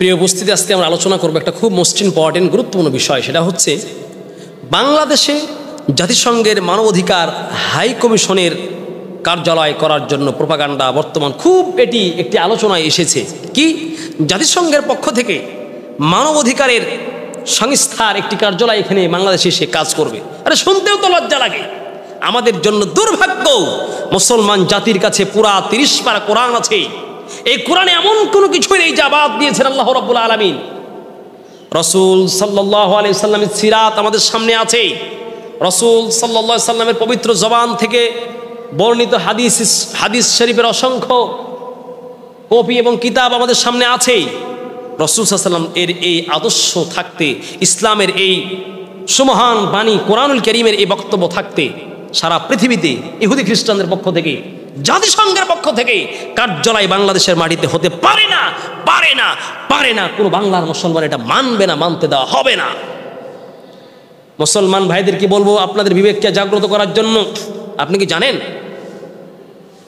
প্রিয় উপস্থিতি, আজকে আমরা আলোচনা করব একটা খুব মোস্ট ইম্পর্টেন্ট গুরুত্বপূর্ণ বিষয়। সেটা হচ্ছে বাংলাদেশে জাতিসংঘের মানবাধিকার হাই কমিশনের কার্যালয় করার জন্য প্রোপাগান্ডা বর্তমান খুব এটি একটি আলোচনায় এসেছে। কি জাতিসংঘের পক্ষ থেকে মানবাধিকারের সংস্থার একটি কার্যালয় এখানে বাংলাদেশে এসে কাজ করবে। আরে শুনতেও তো লজ্জা লাগে। আমাদের জন্য দুর্ভাগ্য, মুসলমান জাতির কাছে পুরা 30 পারা কোরআন আছে। এই কোরআনে এমন কোনো কিছু নেই যা বাদ দিয়েছেন আল্লাহ রাব্বুল আলামিন। রাসূল সাল্লাল্লাহু আলাইহি সাল্লামের সিরাত আমাদের সামনে আছে। রাসূল সাল্লাল্লাহু আলাইহি সাল্লামের পবিত্র জবান থেকে বর্ণিত হাদিস শরীফের অসংখ্য কপি এবং কিতাব আমাদের সামনে আছে। রাসূল সাল্লাল্লাহু আলাইহি সাল্লাম এর এই আদর্শ থাকতে, ইসলামের এই সুমহান বাণী কোরআনুল কারীমের এই বক্তব্য থাকতে সারা পৃথিবীতে ইহুদি খ্রিস্টানদের পক্ষ থেকে, জাতিসংঘের পক্ষ থেকে কার্যালয় বাংলাদেশের মাটিতে হতে পারে না, পারে না, পারে না। কোনো বাংলার মুসলমান এটা মানবে না, মানতে দেওয়া হবে না। মুসলমান ভাইদেরকে বলবো, আপনাদের বিবেককে জাগ্রত করার জন্য, আপনি কি জানেন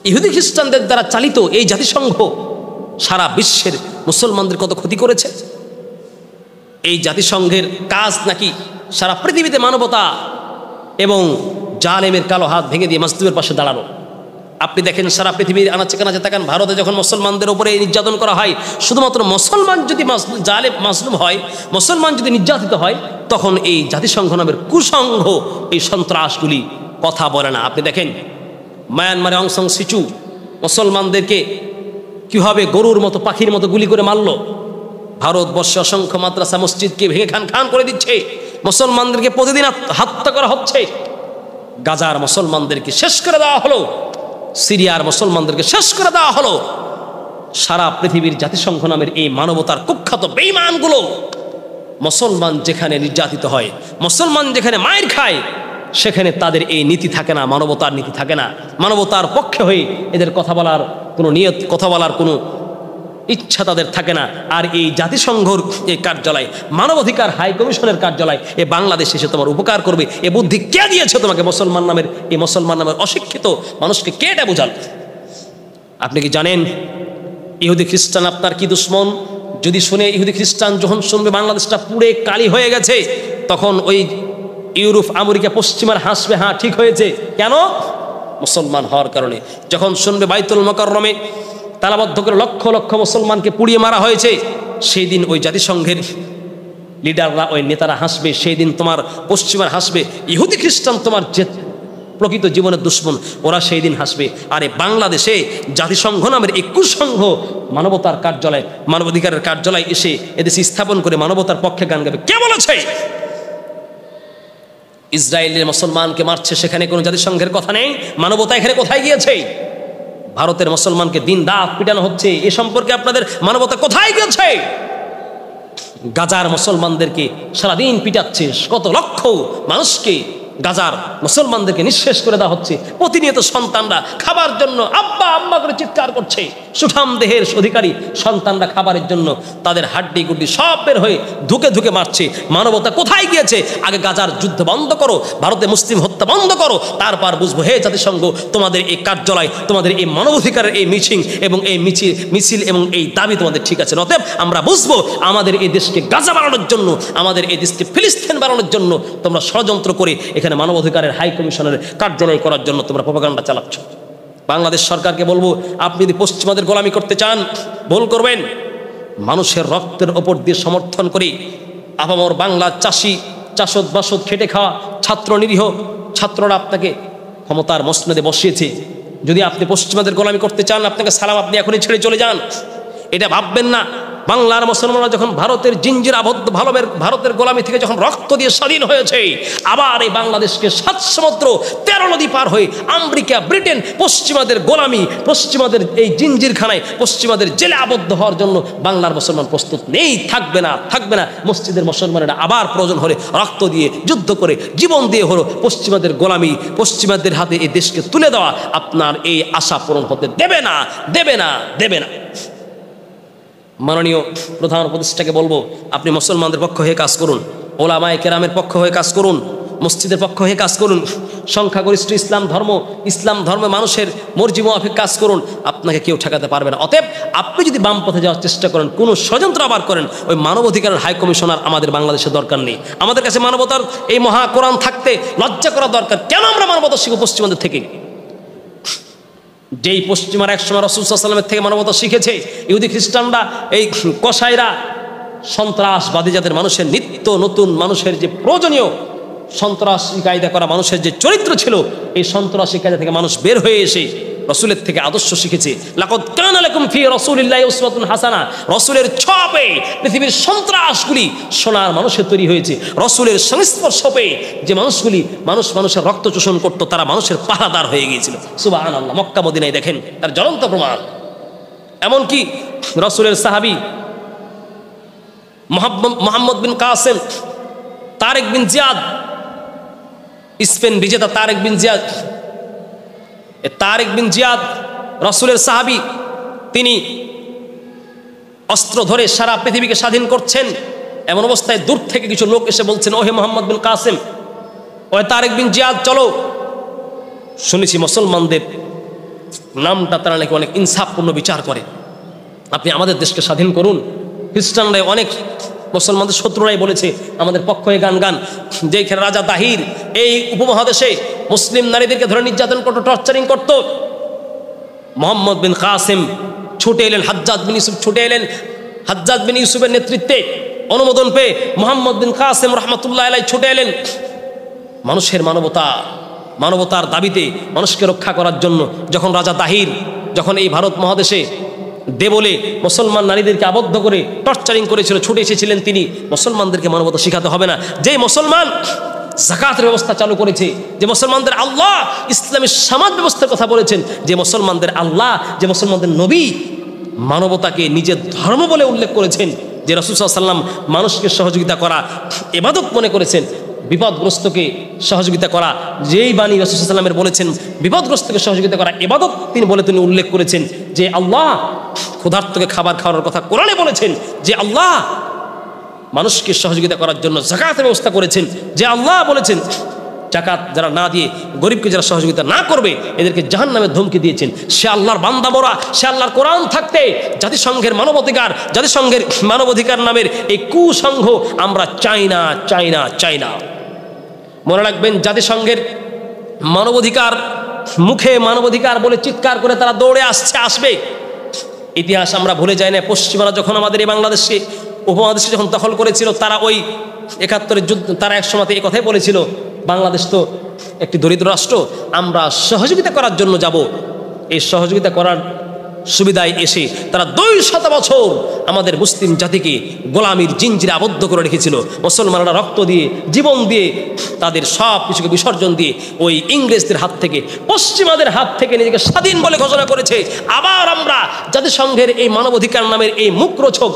ইহুদি খ্রিস্টানদের দ্বারা চালিত এই জাতিসংঘ সারা বিশ্বের মুসলমানদের কত ক্ষতি করেছে? এই জাতিসংঘের কাজ নাকি সারা পৃথিবীতে মানবতা এবং জালেমের কালো হাত ভেঙে দিয়ে মাজলুমের পাশে দাঁড়ানো। আপনি দেখেন সারা পৃথিবীর আনাচে কানাচে তাকান, ভারতে যখন মুসলমানদের উপরে নির্যাতন করা হয়, শুধুমাত্র মুসলমান যদি জালেম মাজলুম হয়, মুসলমান যদি নির্যাতিত হয়, তখন এই জাতিসংঘ নামের কুসংঘ এই সন্ত্রাসগুলি কথা বলে না। আপনি দেখেন মায়ানমারে অং সান সু চি মুসলমানদেরকে কীভাবে গরুর মতো, পাখির মতো গুলি করে মারল। ভারতবর্ষে অসংখ্য মাদ্রাসা মসজিদকে ভেঙে খান খান করে দিচ্ছে, মুসলমানদেরকে প্রতিদিন হত্যা করা হচ্ছে। গাজার মুসলমানদেরকে শেষ করে দেওয়া হলো, সিরিয়ার মুসলমানদেরকে শেষ করে দেওয়া হলো। সারা পৃথিবীর জাতিসংঘ নামের এই মানবতার কুখ্যাত বেঈমানগুলো মুসলমান যেখানে নির্যাতিত হয়, মুসলমান যেখানে মায়ের খায়, সেখানে তাদের এই নীতি থাকে না, মানবতার নীতি থাকে না। মানবতার পক্ষে হয়ে এদের কথা বলার কোনো নিয়ত, কথা বলার কোনো ইচ্ছা তাদের থাকে না। আর এই জাতিসংঘর এই কার্যালয়, মানবাধিকার হাই কমিশনের কার্যালয় এ বাংলাদেশে এসে তোমার উপকার করবে, এ বুদ্ধি কে দিয়েছে তোমাকে? মুসলমান নামের অশিক্ষিত মানুষকে কে এটা বোঝাল? আপনি কি জানেন ইহুদি খ্রিস্টান আপনার কি দুশ্মন? যদি শুনে, ইহুদি খ্রিস্টান যখন শুনবে বাংলাদেশটা পুড়ে কালি হয়ে গেছে, তখন ওই ইউরোপ, আমেরিকা, পশ্চিমার হাসবে, হ্যাঁ ঠিক হয়েছে। কেন? মুসলমান হওয়ার কারণে। যখন শুনবে বাইতুল মুকাররমে তালাবদ্ধ করে লক্ষ লক্ষ মুসলমানকে পুড়িয়ে মারা হয়েছে, সেই দিন ওই জাতিসংঘের লিডাররা, ওই নেতারা হাসবে। সেই দিন তোমার পশ্চিমার হাসবে, ইহুদি খ্রিস্টান তোমার যে প্রকৃত জীবনের দুশ্মন, ওরা সেই দিন হাসবে। আরে বাংলাদেশে জাতিসংঘ নামের এই কুসংঘ মানবতার কার্যালয়, মানবাধিকারের কার্যালয় এসে এদেশে স্থাপন করে মানবতার পক্ষে গান গাবে। কে বলেছে? ইসরায়েলের মুসলমানকে মারছে, সেখানে কোনো জাতিসংঘের কথা নেই। মানবতা এখানে কোথায় গিয়েছে? ভারতের মুসলমানকে দিন রাত পিটানো হচ্ছে, এ সম্পর্কে আপনাদের মানবতা কোথায় গেছে? গাজার মুসলমানদেরকে সারাদিন পিটাচ্ছে, কত লক্ষ মানুষকে গাজার মুসলমানদেরকে নিঃশেষ করে দেওয়া হচ্ছে। প্রতিনিয়ত সন্তানরা খাবার জন্য আব্বা আম্মা করে চিৎকার করছে। সুঠাম দেহের অধিকারী সন্তানরা খাবারের জন্য তাদের হাড্ডি গুড্ডি সব বের হয়ে ধুকে ধুকে মারছে। মানবতা কোথায় গিয়েছে? আগে গাজার যুদ্ধ বন্ধ করো, ভারতে মুসলিম হত্যা বন্ধ করো, তারপর বুঝবো হে জাতিসংঘ, তোমাদের এই কার্যালয়, তোমাদের এই মানবাধিকারের এই মিছিল এবং এই মিছিল এবং এই দাবি তোমাদের ঠিক আছে। অতএব আমরা বুঝবো আমাদের এই দেশকে গাজা বানানোর জন্য, আমাদের এই দেশকে ফিলিস্তিন বানানোর জন্য তোমরা ষড়যন্ত্র করে এখানে মানবাধিকারের হাই কমিশনের কার্যালয় করার জন্য তোমরা প্রোপাগান্ডা চালাচ্ছ। বাংলাদেশ সরকারকে বলবো, আপনি যদি পশ্চিমাদের গোলামি করতে চান, ভুল করবেন। মানুষের রক্তের ওপর দিয়ে সমর্থন করে আপামর বাংলার চাষি, চাষদ বাসদ খেটে খাওয়া ছাত্র, নিরীহ ছাত্ররা আপনাকে ক্ষমতার মসনদে বসিয়েছে। যদি আপনি পশ্চিমাদের গোলামি করতে চান, আপনাকে সালাম, আপনি এখনই ছেড়ে চলে যান। এটা ভাববেন না বাংলার মুসলমানরা যখন ভারতের জিঞ্জির আবদ্ধ ভারতের গোলামি থেকে যখন রক্ত দিয়ে স্বাধীন হয়েছে, আবার এই বাংলাদেশকে 7 সমুদ্র 13 নদী পার হয়ে আমেরিকা, ব্রিটেন, পশ্চিমাদের গোলামি, পশ্চিমাদের এই জিঞ্জিরখানায়, পশ্চিমাদের জেলে আবদ্ধ হওয়ার জন্য বাংলার মুসলমান প্রস্তুত নেই, থাকবে না, থাকবে না। মসজিদের মুসলমানেরা আবার প্রয়োজন হলে রক্ত দিয়ে, যুদ্ধ করে, জীবন দিয়ে হলো পশ্চিমাদের গোলামি, পশ্চিমাদের হাতে এই দেশকে তুলে দেওয়া আপনার এই আশা পূরণ হতে দেবে না, দেবে না, দেবে না। মাননীয় প্রধান উপদেষ্টাকে বলবো, আপনি মুসলমানদের পক্ষ হয়ে কাজ করুন, ওলামায়ে কেরামের পক্ষ হয়ে কাজ করুন, মসজিদের পক্ষ হয়ে কাজ করুন, সংখ্যাগরিষ্ঠ ইসলাম ধর্মে মানুষের মর্জি মোয়াফিক কাজ করুন, আপনাকে কেউ ঠেকাতে পারবে না। অতএব আপনি যদি বাম পথে যাওয়ার চেষ্টা করেন, কোনো ষড়যন্ত্র আবার করেন, ওই মানবাধিকারের হাই কমিশনার আমাদের বাংলাদেশে দরকার নেই। আমাদের কাছে মানবতার এই মহা কোরআন থাকতে লজ্জা করা দরকার। কেন আমরা মানবতা শিখব পশ্চিমাদের থেকে? যেই পশ্চিমারা একসময় রাসূল সাল্লাল্লাহু আলাইহি ওয়াসাল্লামের থেকে মানবতা শিখেছে, ইহুদি খ্রিস্টানরা, এই কসাইরা, সন্ত্রাসবাদী যাদের মানুষের নিত্য নতুন মানুষের যে প্রয়োজনীয় সন্ত্রাসী কায়দা করা মানুষের যে চরিত্র ছিল, এই সন্ত্রাসী কায়দা থেকে মানুষ বের হয়ে এসে রসুলের থেকে আদর্শ শিখেছে। লাকাদ কানা লাকুম ফি রাসূলিল্লাহি উসওয়াতুন হাসানা। রসুলের ছোঁয়া পৃথিবীর সন্ত্রাসগুলি সোনার মানুষের তৈরি হয়েছে। রসুলের সংস্পর্শ পেয়ে যে মানুষের রক্ত চোষণ করতো, তারা মানুষের পাহারাদার হয়ে গিয়েছিল। সুবহানাল্লাহ। মক্কা মদিনায় দেখেন তার জ্বলন্ত প্রমাণ। এমনকি রসুলের সাহাবী মোহাম্মদ বিন কাসেম, তারেক বিন জিয়াদ, স্পেন বিজেতা তারেক বিন জিয়াদ রসুলের সাহাবী, তিনি অস্ত্র ধরে সারা পৃথিবীকে স্বাধীন করছেন। এমন অবস্থায় দূর থেকে কিছু লোক এসে বলছেন, ওহে মোহাম্মদ বিন কাসেম, ওহে তারেক বিন জিয়াদ, চলো, শুনেছি মুসলমানদের নামটা তারা নাকি অনেক ইনসাফপূর্ণ বিচার করে, আপনি আমাদের দেশকে স্বাধীন করুন। খ্রিস্টানরাই, অনেক মুসলমানদের শত্রুরাই বলেছে আমাদের পক্ষ হয়ে গান, যেখানে রাজা দাহির এই উপমহাদেশে মুসলিম নারীদেরকে ধরে নির্যাতন করতো, টর্চারিং করত, মোহাম্মদ বিন কাসেম ছুটে এলেন, হাজ্জাজ বিন ইউসুফের নেতৃত্বে অনুমোদন পেয়ে মোহাম্মদ বিন কাসেম রহমতুল্লাহ আলাইহি ছুটে এলেন মানুষের মানবতার দাবিতে, মানুষকে রক্ষা করার জন্য। যখন রাজা দাহির এই ভারত মহাদেশে দেবলে মুসলমান নারীদেরকে আবদ্ধ করে টর্চারিং করেছিল, ছুটে এসেছিলেন তিনি। মুসলমানদেরকে মানবতা শিখাতে হবে না। যে মুসলমান যাকাতের ব্যবস্থা চালু করেছে, যে মুসলমানদের আল্লাহ ইসলামের সমাজ ব্যবস্থার কথা বলেছেন, যে মুসলমানদের আল্লাহ, যে মুসলমানদের নবী মানবতাকে নিজের ধর্ম বলে উল্লেখ করেছেন, যে রাসূল সাল্লাল্লাহু আলাইহি ওয়াসাল্লাম মানুষকে সহযোগিতা করা ইবাদত মনে করেছেন, বিপদগ্রস্তকে সহযোগিতা করা, যেই বাণী রাসূল সাল্লাল্লাহু আলাইহি ওয়াসাল্লামের বলেছেন বিপদগ্রস্তকে সহযোগিতা করা ইবাদত, তিনি উল্লেখ করেছেন। যে আল্লাহ ক্ষুধার্তকে খাবার খাওয়ানোর কথা কোরআনে বলেছেন, যে আল্লাহ মানুষকে সহযোগিতা করার জন্য যাকাতের ব্যবস্থা করেছেন, যে আল্লাহ বলেছেন যাকাত যারা না দিয়ে গরিবকে যারা সহযোগিতা না করবে এদেরকে জাহান্নামের ধমকি দিয়েছেন। সে আল্লাহর বান্দা মোরা, সে আল্লাহর কোরআন থাকতে জাতিসংঘের মানবাধিকার নামের এই কুসংঘ আমরা চাই না। মনে রাখবেন, জাতিসংঘের মানবাধিকার বলে চিৎকার করে তারা দৌড়ে আসবে। ইতিহাস আমরা ভুলে যাই না। পশ্চিমারা যখন আমাদের এই বাংলাদেশে উপমহাদেশে যখন দখল করেছিল, তারা ওই ৭১-এর যুদ্ধ, তারা এক সময় এই কথাই বলেছিল, বাংলাদেশ তো একটি দরিদ্র রাষ্ট্র, আমরা সহযোগিতা করার জন্য যাব। এই সহযোগিতা করার সুবিধায় এসে তারা ২০০ বছর আমাদের মুসলিম জাতিকে গোলামির জিঞ্জিরে আবদ্ধ করে রেখেছিল। মুসলমানরা রক্ত দিয়ে, জীবন দিয়ে, তাদের সব কিছুকে বিসর্জন দিয়ে ওই ইংরেজদের হাত থেকে, পশ্চিমাদের হাত থেকে নিজেকে স্বাধীন বলে ঘোষণা করেছে। আবার আমরা জাতিসংঘের এই মানবাধিকার নামের এই মুখরোচক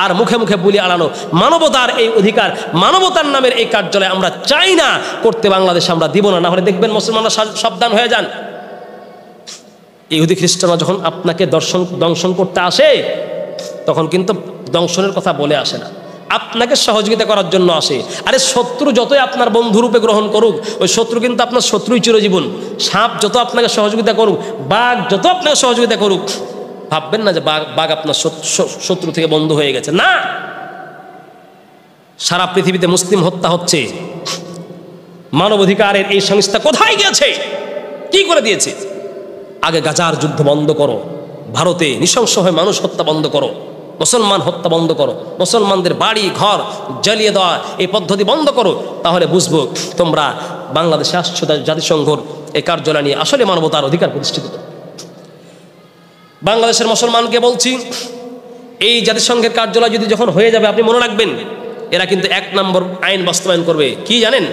আর মুখে মুখে বুলি আড়ানো মানবতার এই অধিকার, মানবতার নামের এই কার্যালয় আমরা চাই না করতে, বাংলাদেশে আমরা দিব না। না হলে দেখবেন মুসলমানরা সাবধান হয়ে যান। ইহুদি খ্রিস্টানরা যখন আপনাকে দংশন করতে আসে, তখন কিন্তু দংশনের কথা বলে আসে না, আপনাকে সহযোগিতা করার জন্য আসে। আরে শত্রু যতই আপনার বন্ধুরূপে গ্রহণ করুক, ওই শত্রু কিন্তু আপনার শত্রুই চিরজীবন। সাপ যত আপনাকে সহযোগিতা করুক, বাঘ যত আপনাকে সহযোগিতা করুক, ভাববেন না যে বাঘ আপনার শত্রু থেকে বন্ধু হয়ে গেছে। না, সারা পৃথিবীতে মুসলিম হত্যা হচ্ছে, মানবাধিকারের এই সংস্থা কোথায় গিয়েছে, কি করে দিয়েছে? আগে গাজার যুদ্ধ বন্ধ করো, ভারতে নৃশংস হয়ে মানুষ হত্যা বন্ধ করো, মুসলমান হত্যা বন্ধ করো, মুসলমানদের বাড়ি ঘর জ্বালিয়ে দেওয়া এই পদ্ধতি বন্ধ করো, তাহলে বুঝবো তোমরা বাংলাদেশে আসছো জাতিসংঘর এই কার্যালয় নিয়ে আসলে মানবতার অধিকার প্রতিষ্ঠিত। বাংলাদেশের মুসলমানকে বলছি, এই জাতিসংঘের কার্যালয় যদি যখন হয়ে যাবে, আপনি মনে রাখবেন এরা কিন্তু ১ নম্বর আইন বাস্তবায়ন করবে। কি জানেন?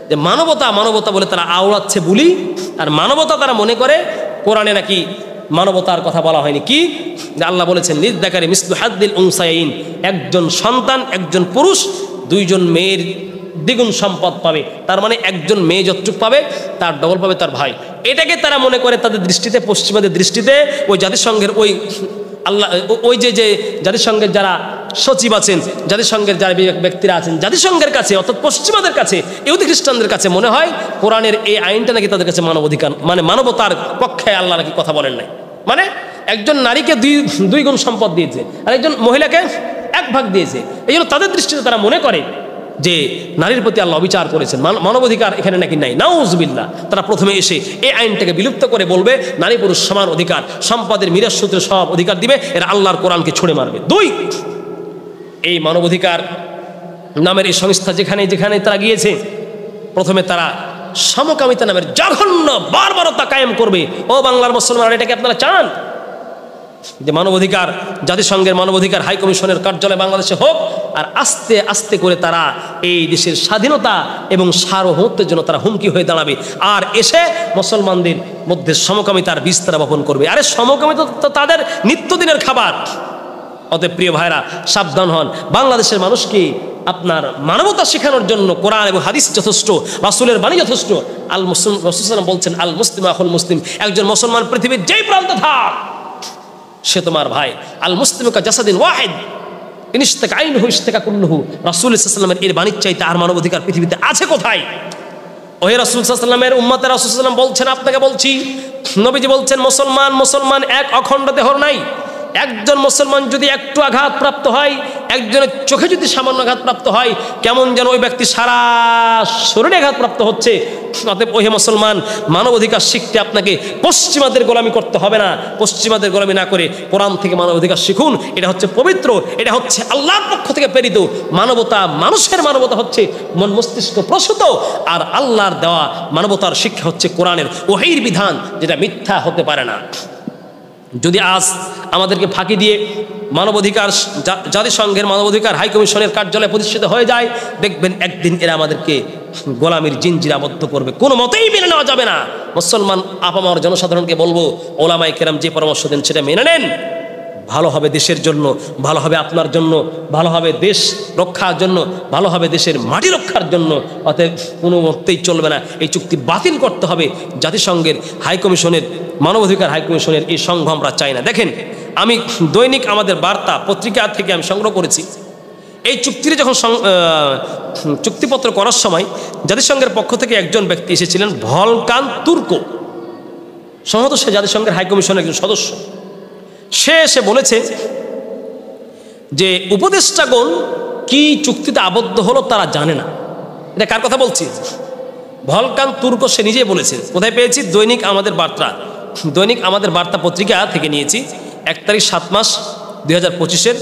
যে মানবতা বলে তারা আওড়াচ্ছে বুলি, আর মানবতা তারা মনে করে কোরআনে নাকি মানবতার কথা বলা হয়নি। কি যে আল্লাহ বলেছেন, লিযযাকারি মিসলু হাদ্দিল উনসায়াইন, একজন সন্তান, একজন পুরুষ ২জন মেয়ের দ্বিগুণ সম্পদ পাবে। তার মানে একজন মেয়ে যতটুকু পাবে তার ডবল পাবে তার ভাই। এটাকে তারা মনে করে তাদের দৃষ্টিতে, পশ্চিমাদের দৃষ্টিতে, ওই জাতিসংঘের ওই আল্লাহ, ওই যে জাতিসংঘের যারা সচিব আছেন, জাতিসংঘের যারা ব্যক্তিরা আছেন, জাতিসংঘের কাছে অর্থাৎ পশ্চিমাদের কাছে, ইহুদি খ্রিস্টানদের কাছে মনে হয় কোরআনের এই আইনটা নাকি তাদের কাছে মানবাধিকার, মানে মানবতার পক্ষে আল্লাহ নাকি কথা বলেন নাই। মানে একজন নারীকে দুই গুণ সম্পদ দিয়েছে আর একজন মহিলাকে 1 ভাগ দিয়েছে। এই জন্য তাদের দৃষ্টিতে তারা মনে করে যে নারীর প্রতি আল্লাহ অবিচার করেছেন, মানবাধিকার এখানে নাকি নাই। নাউজুবিল্লাহ। তারা প্রথমে এসে এই আইনটাকে বিলুপ্ত করে বলবে নারী পুরুষ সমান অধিকার, সম্পদের মিরাস সূত্রে সব অধিকার দিবে, এরা আল্লাহর কোরআনকে ছুঁড়ে মারবে। 2, এই মানবাধিকার নামের এই সংস্থা যেখানে যেখানে তারা গিয়েছে, প্রথমে তারা সমকামিতা নামের জঘন্য বারবারতা কায়েম করবে। ও বাংলার মুসলমান, এটাকে আপনারা চান যে মানবাধিকার, জাতিসংঘের মানবাধিকার হাই কমিশনের কার্যালয় বাংলাদেশে হোক, আর আস্তে আস্তে করে তারা এই দেশের স্বাধীনতা এবং সার্বভৌমত্বের জন্য তারা হুমকি হয়ে দাঁড়াবে, আর এসে মুসলমানদের মধ্যে সমকামিতার বীজ তারা বপন করবে। আরে সমকামিতা তো তাদের নিত্যদিনের খাবার। অতএব প্রিয় ভাইরা, সাবধান হন। বাংলাদেশের মানুষকে আপনার মানবতা শেখানোর জন্য কোরআন এবং হাদিস যথেষ্ট, রাসূলের বাণী যথেষ্ট। রাসূল সাল্লাল্লাহু বলছেন, আল মুসলিম আখুল মুসলিম, একজন মুসলমান পৃথিবীর যেই প্রান্তে থাক সে তোমার ভাই। আল মুসলিমু কা জাসাদিন ওয়াহিদ ইনশতাকা আইনুহু ইশতাকা কুল্লুহু। রাসূল সাল্লাল্লাহু আলাইহি ওয়াসাল্লামের এর বাণীর চাইতে আর মানবাধিকার পৃথিবীতে আছে কোথায়? ওহে রাসূল সাল্লাল্লাহু আলাইহি ওয়াসাল্লামের উম্মতে রাসূল সাল্লাল্লাহু আলাইহি ওয়াসাল্লাম বলছেন, আপনাকে বলছি, নবীজি বলছেন, মুসলমান এক অখণ্ড দেহর নাই। একজন মুসলমান যদি একটু আঘাতপ্রাপ্ত হয়, একজনের চোখে যদি সামান্য আঘাতপ্রাপ্ত হয়, কেমন যেন ওই ব্যক্তি সারা শরীরে আঘাতপ্রাপ্ত হচ্ছে। অতএব ওহে মুসলমান, মানবাধিকার শিখতে আপনাকে পশ্চিমাদের গোলামি করতে হবে না। পশ্চিমাদের গোলামি না করে কোরআন থেকে মানবাধিকার শিখুন। এটা হচ্ছে পবিত্র, এটা হচ্ছে আল্লাহর পক্ষ থেকে প্রেরিত মানবতা। মানুষের মানবতা হচ্ছে মন মস্তিষ্ক প্রসূত, আর আল্লাহর দেওয়া মানবতার শিক্ষা হচ্ছে কোরআনের ওহীর বিধান, যেটা মিথ্যা হতে পারে না। যদি আজ আমাদেরকে ফাঁকি দিয়ে মানবাধিকার, জাতিসংঘের মানবাধিকার হাই কমিশনের কার্যালয় প্রতিষ্ঠিত হয়ে যায়, দেখবেন একদিন এরা আমাদেরকে গোলামির জিনজিরে আবদ্ধ করবে। কোনো মতেই মেনে নেওয়া যাবে না। মুসলমান আপামর জনসাধারণকে বলবো, ওলামায়ে কেরাম যে পরামর্শ দেন সেটা মেনে নেন। ভালো হবে দেশের জন্য, ভালো হবে আপনার জন্য, ভালো হবে দেশ রক্ষার জন্য, ভালো হবে দেশের মাটি রক্ষার জন্য। অতএব কোনো মতেই চলবে না, এই চুক্তি বাতিল করতে হবে। জাতিসংঘের হাই কমিশনের, মানবাধিকার হাই কমিশনের এই সংঘ আমরা চাই না। দেখেন, আমি দৈনিক আমাদের বার্তা পত্রিকা থেকে আমি সংগ্রহ করেছি। এই চুক্তিটি যখন চুক্তিপত্র করার সময় জাতিসংঘের পক্ষ থেকে একজন ব্যক্তি এসেছিলেন, ভলকান তুর্কো, সম্ভবত সে জাতিসংঘের হাই কমিশনের একজন সদস্য। সে এসে বলেছে যে উপদেষ্টাগণ কি চুক্তিতে আবদ্ধ হলো তারা জানে না। এটা কার কথা বলছি? ভলকান তুর্কো, সে নিজেই বলেছে। কোথায় পেয়েছি? দৈনিক আমাদের বার্তা পত্রিকা থেকে নিয়েছি। 1 তারিখ 7 মাস 2025-এর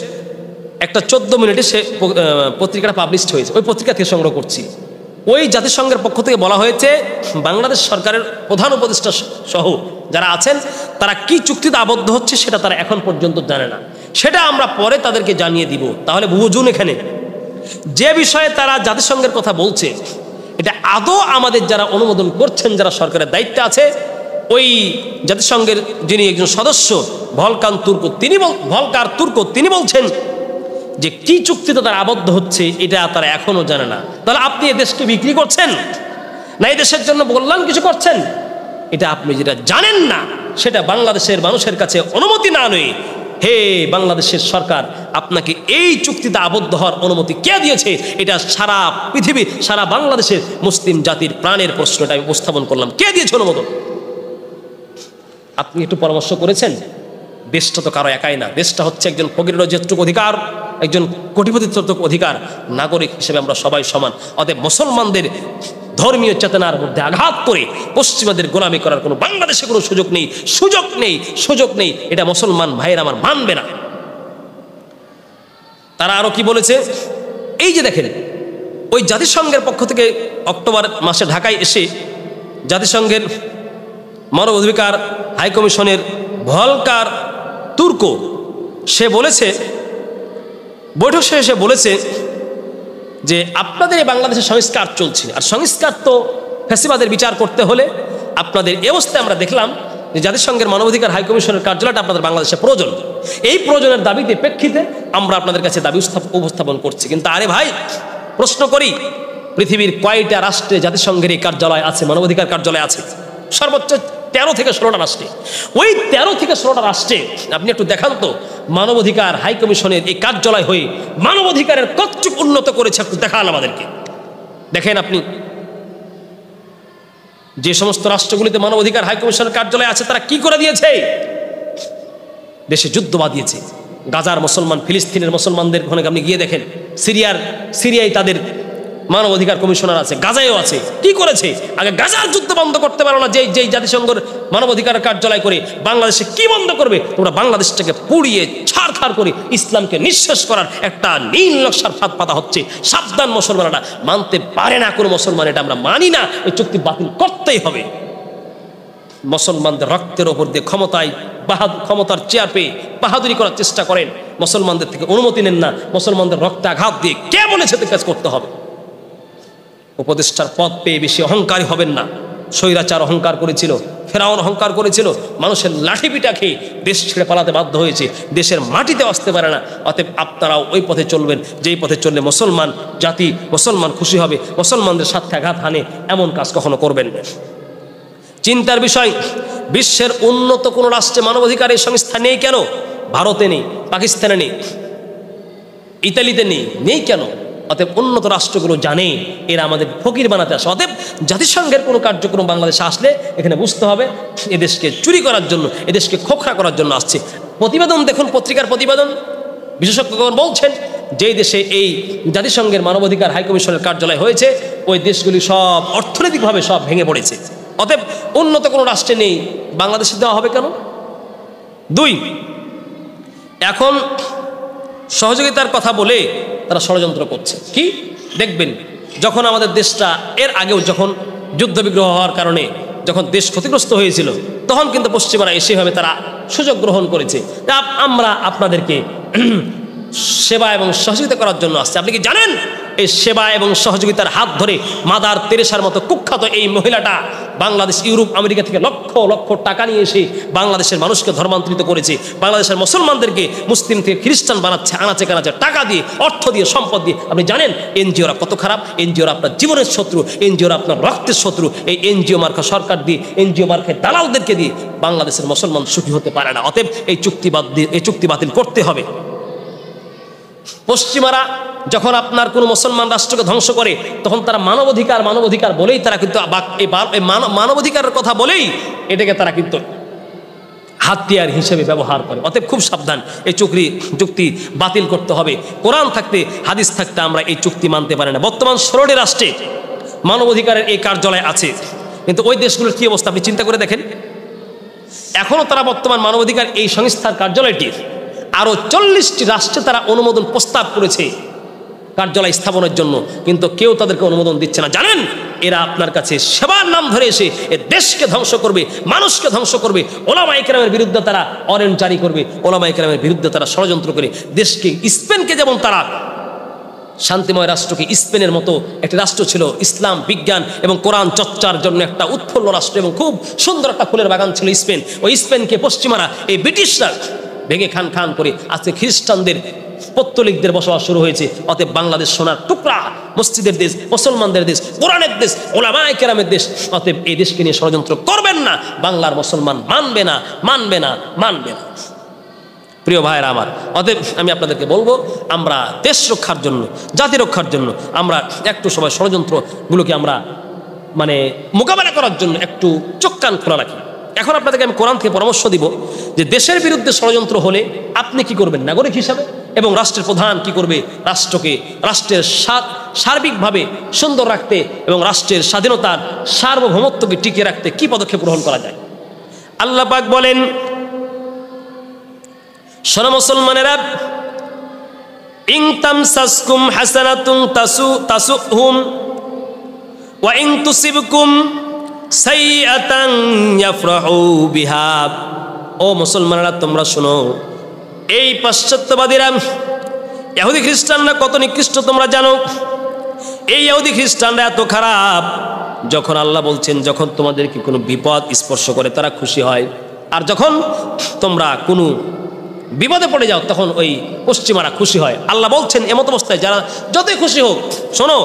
একটা 14 মিনিটে সে পত্রিকাটা পাবলিশড হয়েছে। ওই পত্রিকা থেকে সংগ্রহ করছি। ওই জাতিসংঘের পক্ষ থেকে বলা হয়েছে বাংলাদেশ সরকারের প্রধান উপদেষ্টা সহ যারা আছেন তারা কি চুক্তিতে আবদ্ধ হচ্ছে সেটা তারা এখন পর্যন্ত জানে না। সেটা আমরা পরে তাদেরকে জানিয়ে দিব। তাহলে বুঝুন, এখানে যে বিষয়ে তারা জাতিসংঘের কথা বলছে এটা আদৌ আমাদের যারা অনুমোদন করছেন, যারা সরকারের দায়িত্বে আছে, ওই জাতিসংঘের যিনি একজন সদস্য ভলকার তুর্কো, তিনি বলছেন যে কি চুক্তিতে তারা আবদ্ধ হচ্ছে এটা তারা এখনো জানে না। তাহলে আপনি এ দেশকে বিক্রি করছেন না এই দেশের জন্য কল্যাণ কিছু করছেন? এটা আপনি যেটা জানেন না সেটা বাংলাদেশের মানুষের কাছে অনুমতি না নয়। হে বাংলাদেশের সরকার, আপনাকে এই চুক্তিতে আবদ্ধ হওয়ার অনুমতি কে দিয়েছে? এটা সারা পৃথিবী, সারা বাংলাদেশের মুসলিম জাতির প্রাণের প্রশ্নটা আমি উপস্থাপন করলাম। কে দিয়েছে অনুমোদন? আপনি একটু পরামর্শ করেছেন? দেশটা তো কারো একাই না। দেশটা হচ্ছে একজন ফকিরের যেটুকু অধিকার, একজন কোটিপতির যতটুকু অধিকার, নাগরিক হিসেবে আমরা সবাই সমান। অতএব মুসলমানদের ধর্মীয় চেতনার মধ্যে আঘাত করে পশ্চিমাদের গোলামি করার কোনো বাংলাদেশে কোনো সুযোগ নেই। এটা মুসলমান ভাইয়েরা আমার মানবে না। তারা আরো কি বলেছে? এই যে দেখেন, ওই জাতিসংঘের পক্ষ থেকে অক্টোবর মাসে ঢাকায় এসে জাতিসংঘের মানবাধিকার হাই কমিশনের ভলকার তুর্কো, সে বলেছে, বৈঠক শেষে বলেছে যে আপনাদের এই বাংলাদেশে সংস্কার চলছে, আর সংস্কার তো ফ্যাসিবাদের বিচার করতে হলে আপনাদের এই অবস্থায় আমরা দেখলাম যে জাতিসংঘের মানবাধিকার হাই কমিশনের কার্যালয়টা আপনাদের বাংলাদেশে প্রয়োজন। এই প্রয়োজনের দাবিতে প্রেক্ষিতে আমরা আপনাদের কাছে দাবি উপস্থাপন করছি। কিন্তু আরে ভাই, প্রশ্ন করি, পৃথিবীর কয়টা রাষ্ট্রে জাতিসংঘের এই কার্যালয় আছে, মানবাধিকার কার্যালয় আছে? সর্বোচ্চ 13 থেকে 16টা রাষ্ট্রে। ওই 13 থেকে 16টা রাষ্ট্রে আপনি একটু দেখান তো মানবাধিকার হাই কমিশনের এই কার্যালয় হয়ে মানবাধিকারের কতটুকু উন্নত করেছে, একটু দেখান আমাদেরকে। দেখেন আপনি যে সমস্ত রাষ্ট্রগুলিতে মানবাধিকার হাই কমিশনের কার্যালয় আছে তারা কি করে দিয়েছে? দেশে যুদ্ধ বাঁধিয়েছে। গাজার মুসলমান, ফিলিস্তিনের মুসলমানদের ওখানে আপনি গিয়ে দেখেন, সিরিয়ায় তাদের মানবাধিকার কমিশনার আছে, গাজায়ও আছে। কি করেছে? আগে গাজার যুদ্ধ বন্ধ করতে পারো না, যেই জাতিসংঘের মানবাধিকার কার্যালয় করে বাংলাদেশে কি বন্ধ করবে? তোমরা বাংলাদেশটাকে পুড়িয়ে ছাড়খাড় করে ইসলামকে নিঃশেষ করার একটা নীল নকশার ফাঁদ পাতা হচ্ছে। সাবধান, মুসলমানরা মানতে পারে না কোনো মুসলমান, এটা আমরা মানি না, এই চুক্তি বাতিল করতেই হবে। মুসলমানদের রক্তের ওপর দিয়ে ক্ষমতার চেয়ার পেয়ে বাহাদুরি করার চেষ্টা করেন, মুসলমানদের থেকে অনুমতি নেন না, মুসলমানদের রক্তে আঘাত দিয়ে কে বলেছে কাজ করতে হবে? উপদেষ্টার পদ পেয়ে বেশি অহংকারী হবেন না। স্বৈরাচার অহংকার করেছিল, ফেরাউন অহংকার করেছিল, মানুষের লাঠি পিটা খেয়ে দেশ ছেড়ে পালাতে বাধ্য হয়েছে, দেশের মাটিতে আসতে পারে না। অতএব আপনারাও ওই পথে চলবেন যেই পথে চললে মুসলমান জাতি, মুসলমান খুশি হবে, মুসলমানদের স্বার্থে আঘাত হানে এমন কাজ কখনো করবেন না। চিন্তার বিষয়, বিশ্বের উন্নত কোনো রাষ্ট্রে মানবাধিকারের সংস্থা নেই কেন? ভারতে নেই, পাকিস্তানে নেই, ইতালিতে নেই কেন? অতএব উন্নত রাষ্ট্রগুলো জানে এরা আমাদের ফকির বানাতে আসে। অতএব জাতিসংঘের কোনো কার্যক্রম বাংলাদেশে আসলে এখানে বুঝতে হবে এদেশকে চুরি করার জন্য, এদেশকে খোখরা করার জন্য আসছে। প্রতিবেদন দেখুন, পত্রিকার প্রতিবেদন, বিশেষজ্ঞগণ বলছেন যেই দেশে এই জাতিসংঘের মানবাধিকার হাইকমিশনের কার্যালয় হয়েছে ওই দেশগুলি সব অর্থনৈতিকভাবে সব ভেঙে পড়েছে। অতএব উন্নত কোনো রাষ্ট্রে নেই, বাংলাদেশে দেওয়া হবে কেন? 2, এখন সহযোগিতার কথা বলে তারা ষড়যন্ত্র করছে। কি দেখবেন, যখন আমাদের দেশটা এর আগেও যখন যুদ্ধবিগ্রহ হওয়ার কারণে যখন দেশ ক্ষতিগ্রস্ত হয়েছিল তখন কিন্তু পশ্চিমারা এসেভাবে তারা সুযোগ গ্রহণ করেছে, আমরা আপনাদেরকে সেবা এবং সহযোগিতা করার জন্য আসছে। আপনি কি জানেন এই সেবা এবং সহযোগিতার হাত ধরে মাদার তেরেসার মতো কুখ্যাত এই মহিলাটা বাংলাদেশ, ইউরোপ, আমেরিকা থেকে লক্ষ লক্ষ টাকা নিয়ে এসে বাংলাদেশের মানুষকে ধর্মান্তরিত করেছে, বাংলাদেশের মুসলমানদেরকে মুসলিম থেকে খ্রিস্টান বানাচ্ছে, আনাচে কানাচে টাকা দিয়ে, অর্থ দিয়ে, সম্পদ দিয়ে। আপনি জানেন এনজিওরা কত খারাপ? এনজিওরা আপনার জীবনের শত্রু, এনজিওরা আপনার রক্তের শত্রু। এই এনজিও মার্কা সরকার দিয়ে, এনজিও মার্কা দালালদেরকে দিয়ে বাংলাদেশের মুসলমান সুখী হতে পারে না। অতএব এই চুক্তি বাতিল করতে হবে। পশ্চিমারা যখন আপনার কোনো মুসলমান রাষ্ট্রকে ধ্বংস করে তখন তারা মানবাধিকার বলেই তারা কিন্তু মানবাধিকারের কথা বলেই এটাকে তারা কিন্তু হাতিয়ার হিসেবে ব্যবহার করে। অতএব খুব সাবধান, এই চুক্তি বাতিল করতে হবে। কোরআন থাকতে, হাদিস থাকতে আমরা এই চুক্তি মানতে পারি না। বর্তমান 16টি রাষ্ট্রে মানবাধিকারের এই কার্যালয় আছে, কিন্তু ওই দেশগুলোর কি অবস্থা আপনি চিন্তা করে দেখেন। এখনও তারা বর্তমান মানবাধিকার এই সংস্থার কার্যালয়টির আরও 40টি রাষ্ট্রে তারা অনুমোদন প্রস্তাব করেছে কার্যালয় স্থাপনের জন্য, কিন্তু কেউ তাদেরকে অনুমোদন দিচ্ছে না। জানেন এরা আপনার কাছে সেবার নাম ধরে এসে এ দেশকে ধ্বংস করবে, মানুষকে ধ্বংস করবে। ওলামায়ে কেরামের বিরুদ্ধে তারা অরেঞ্জ জারি করবে, ওলামায়ে কেরামের বিরুদ্ধে তারা ষড়যন্ত্র করে দেশকে, স্পেনকে যেমন তারা শান্তিময় রাষ্ট্রকে, স্পেনের মতো একটি রাষ্ট্র ছিল ইসলাম, বিজ্ঞান এবং কোরআন চর্চার জন্য একটা উৎফুল্ল রাষ্ট্র এবং খুব সুন্দর একটা ফুলের বাগান ছিল স্পেন। ওই স্পেনকে পশ্চিমারা, এই ব্রিটিশরা ভেঙে খান করে আজকে খ্রিস্টানদের, পত্তলিকদের বসবাস শুরু হয়েছে। অতএব বাংলাদেশ সোনার টুকরা, মসজিদের দেশ, মুসলমানদের দেশ, কোরআনের দেশ, ওলামায়ে কেরামের দেশ। অতএব এই দেশকে নিয়ে ষড়যন্ত্র করবেন না, বাংলার মুসলমান মানবে না। প্রিয় ভাইয়েরা আমার, অতএব আমি আপনাদেরকে বলবো আমরা দেশ রক্ষার জন্য, জাতি রক্ষার জন্য আমরা একটু সবাই ষড়যন্ত্রগুলোকে আমরা মোকাবেলা করার জন্য একটু চোখ কান খোলা রাখি। এখন আপনাদেরকে আমি কোরআন থেকে পরামর্শ দিব যে দেশের বিরুদ্ধে ষড়যন্ত্র হলে আপনি কি করবেন নাগরিক হিসাবে, এবং রাষ্ট্রের প্রধান কি করবে রাষ্ট্রের সার্বিকভাবে সুন্দর রাখতে এবং রাষ্ট্রের স্বাধীনতার সার্বভৌমত্বকে টিকিয়ে রাখতে কি পদক্ষেপ গ্রহণ করা যায়। আল্লাহ পাক বলেন, শোনো মুসলমানেরা, ইন তামসাসকুম হাসানাতুন তাসুহুম ওয়া ইন তুসিবকুম সাইয়্যাতান ইয়াফরাহু বিহা। ও মুসলমানেরা তোমরা শোনো, এই পাশ্চাত্যবাদীরা, ইহুদি খ্রিস্টানরা কত নিকৃষ্ট তোমরা জানো। এই ইহুদি খ্রিস্টানরা এত খারাপ, যখন আল্লাহ বলছেন যখন তোমাদেরকে কোনো বিপদ স্পর্শ করে তারা খুশি হয়, আর যখন তোমরা কোনো বিপদে পড়ে যাও, তখন ওই পশ্চিমারা খুশি হয়। আল্লাহ বলছেন এমত অবস্থায় যারা যতই খুশি হোক, শোনো,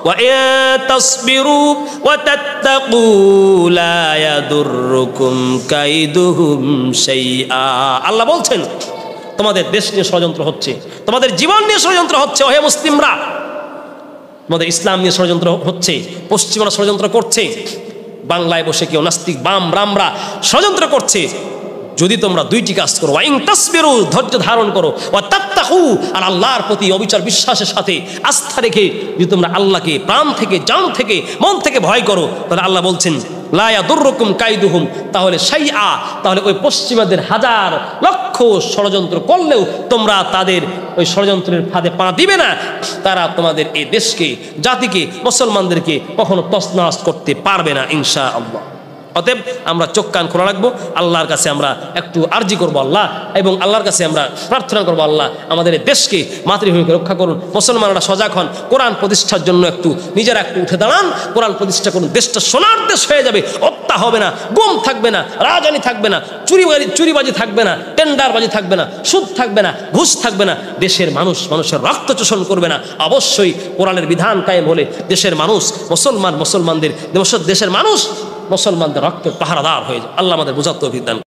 ওয়া ইন তাসবিরু ওয়া তাত্তাকু লা ইয়াদুররুকুম কাইদুহুম শাইআ। আল্লাহ বলছেন তোমাদের দেশ নিয়ে ষড়যন্ত্র হচ্ছে, তোমাদের জীবন নিয়ে ষড়যন্ত্র হচ্ছে, ওহে মুসলিমরা, তোমাদের ইসলাম নিয়ে ষড়যন্ত্র হচ্ছে, পশ্চিমারা ষড়যন্ত্র করছে, বাংলায় বসে কেউ নাস্তিক বাম রামরা ষড়যন্ত্র করছে। যদি তোমরা দুইটি কাজ করো, ওয়া ইন তাসবিরু, ধৈর্য ধারণ করো, ওয়া তাত্তাকু, আর আল্লাহর প্রতি অবিচল বিশ্বাসের সাথে আস্থা রেখে যদি তোমরা আল্লাহকে প্রাণ থেকে, জান থেকে, মন থেকে ভয় করো, তাহলে আল্লাহ বলছেন লা ইয়াদুররুকুম কাইদুহুম, তাহলে শাইআ, তাহলে ওই পশ্চিমাদের হাজার লক্ষ ষড়যন্ত্র করলেও তোমরা তাদের ওই ষড়যন্ত্রের ফাঁদে পা দিবে না। তারা তোমাদের এই দেশকে, জাতিকে, মুসলমানদেরকে কখনো তছনছ করতে পারবে না ইনশাআল্লাহ। অতএব আমরা চোখ কান খোলা রাখবো, আল্লাহর কাছে আমরা একটু আরজি করবো আল্লাহ, এবং আল্লাহর কাছে আমরা প্রার্থনা করবো আল্লাহ আমাদের এই দেশকে, মাতৃভূমিকে রক্ষা করুন। মুসলমানরা সজাগ হন, কোরআন প্রতিষ্ঠার জন্য একটু নিজেরা একটু উঠে দাঁড়ান, কোরআন প্রতিষ্ঠা করুন। দেশটা সোনার দেশ হয়ে যাবে, হত্যা হবে না, গুম থাকবে না, রাজধানী থাকবে না, চুরিবাজি থাকবে না, টেন্ডারবাজি থাকবে না, সুদ থাকবে না, ঘুষ থাকবে না। দেশের মানুষ মানুষের রক্ত চোষণ করবে না। অবশ্যই কোরআনের বিধান কায়েম হলে দেশের মানুষ মুসলমানদের দেশের মানুষ মুসলমানদের রক্তের পাহারাদার হয়ে যায়। আল্লাহ আমাদের বুঝার তৌফিক দান।